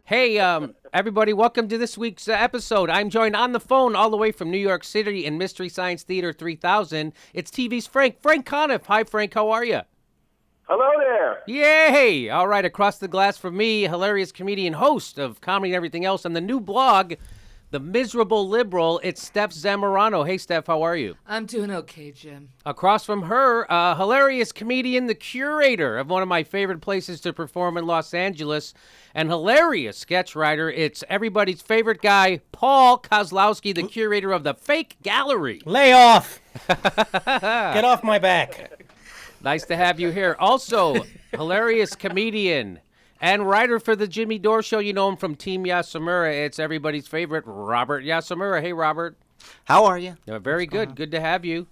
Hey, everybody, welcome to this week's episode. I'm joined on the phone all the way from New York City in Mystery Science Theater 3000. It's TV's Frank Conniff. Hi, Frank, how are you? Hello there. Yay! All right, across the glass from me, hilarious comedian, host of Comedy and Everything Else, and the new blog, The Miserable Liberal, it's Steph Zamorano. Hey, Steph, how are you? I'm doing okay, Jim. Across from her, hilarious comedian, the curator of one of my favorite places to perform in Los Angeles, and hilarious sketch writer, it's everybody's favorite guy, Paul Kozlowski, the curator of the Fake Gallery. Lay off! Get off my back. Nice to have you here. Also, hilarious comedian and writer for the Jimmy Dore Show. You know him from Team Yasumura. It's everybody's favorite, Robert Yasumura. Hey, Robert. How are you? Very good. Good to have you.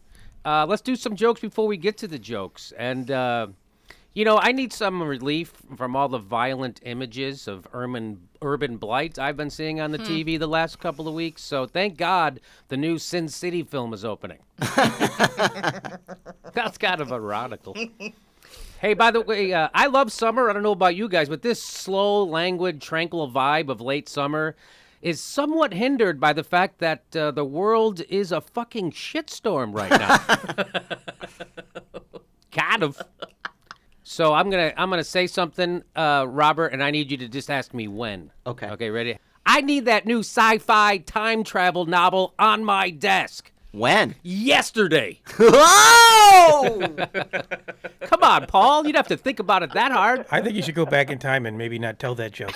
Let's do some jokes before we get to the jokes. And, I need some relief from all the violent images of urban blight I've been seeing on the TV the last couple of weeks. So thank God the new Sin City film is opening. That's kind of ironical. Hey, by the way, I love summer. I don't know about you guys, but this slow, languid, tranquil vibe of late summer is somewhat hindered by the fact that the world is a fucking shitstorm right now. Kind of. So I'm gonna say something, Robert, and I need you to just ask me when. Okay. Okay, ready? I need that new sci-fi time travel novel on my desk. When? Yesterday. Oh! Come on, Paul. You'd have to think about it that hard. I think you should go back in time and maybe not tell that joke.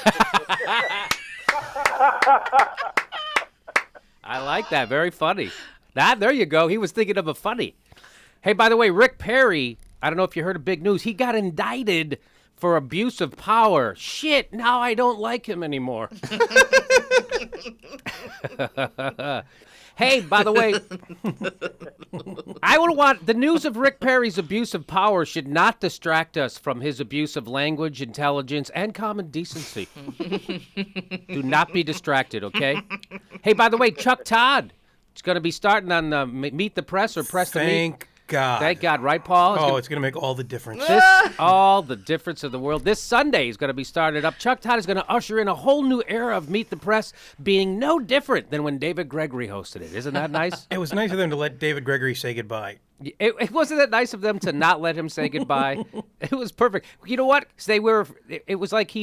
I like that. Very funny. There you go. He was thinking of a funny. Hey, by the way, Rick Perry, I don't know if you heard of big news. He got indicted for abuse of power. Shit, now I don't like him anymore. Hey, by the way, the news of Rick Perry's abuse of power should not distract us from his abuse of language, intelligence, and common decency. Do not be distracted, okay? Hey, by the way, Chuck Todd is going to be starting on Meet the Press or Press the Meet. Thank God. Thank God, right, Paul? It's going to make all the difference. All the difference of the world. This Sunday is going to be started up. Chuck Todd is going to usher in a whole new era of Meet the Press, being no different than when David Gregory hosted it. Isn't that nice? It was nice of them to let David Gregory say goodbye. It wasn't that nice of them to not let him say goodbye. It was perfect. You know what? It was like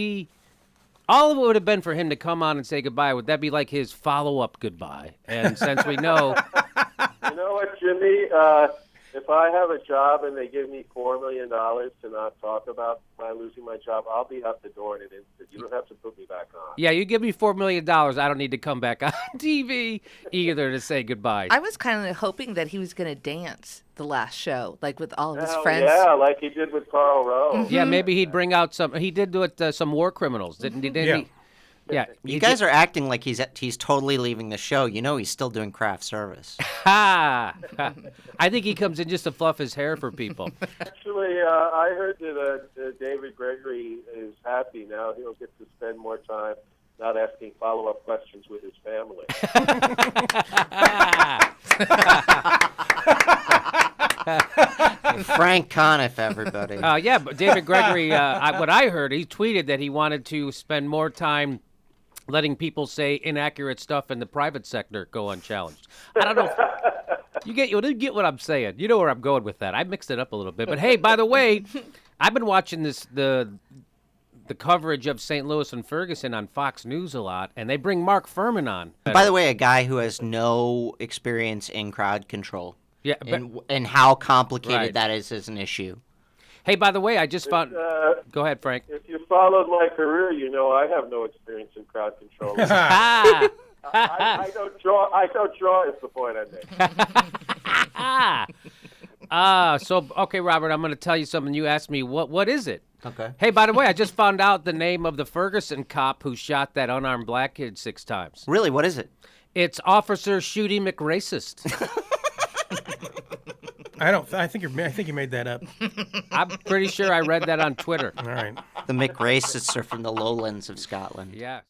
all of it would have been for him to come on and say goodbye. Would that be like his follow-up goodbye? And since we know... You know what, Jimmy? If I have a job and they give me $4 million to not talk about my losing my job, I'll be out the door in an instant. You don't have to put me back on. Yeah, you give me $4 million, I don't need to come back on TV either to say goodbye. I was kind of hoping that he was going to dance the last show, like with all of his friends. Yeah, like he did with Karl Rove. Yeah, maybe he'd bring out he did do it some war criminals, didn't he? Yeah. Yeah. You guys are acting like he's totally leaving the show. You know he's still doing craft service. I think he comes in just to fluff his hair for people. Actually, I heard that David Gregory is happy now. He'll get to spend more time not asking follow-up questions with his family. Frank Conniff, everybody. Yeah, but David Gregory, what I heard, he tweeted that he wanted to spend more time letting people say inaccurate stuff in the private sector go unchallenged. I don't know. You get what I'm saying. You know where I'm going with that. I mixed it up a little bit. But hey, by the way, I've been watching the coverage of St. Louis and Ferguson on Fox News a lot, and they bring Mark Furman on. By the way, a guy who has no experience in crowd control. Yeah, and how complicated Right. that is as an issue. Hey, by the way, I just found... Go ahead, Frank. If you followed my career, you know I have no experience in crowd control. Ah! I don't draw is the point I make. Okay, Robert, I'm going to tell you something. You asked me, what is it? Okay. Hey, by the way, I just found out the name of the Ferguson cop who shot that unarmed black kid 6 times. Really, what is it? It's Officer Shooty McRacist. I think you made that up. I'm pretty sure I read that on Twitter. All right. The McRacists are from the lowlands of Scotland. Yeah.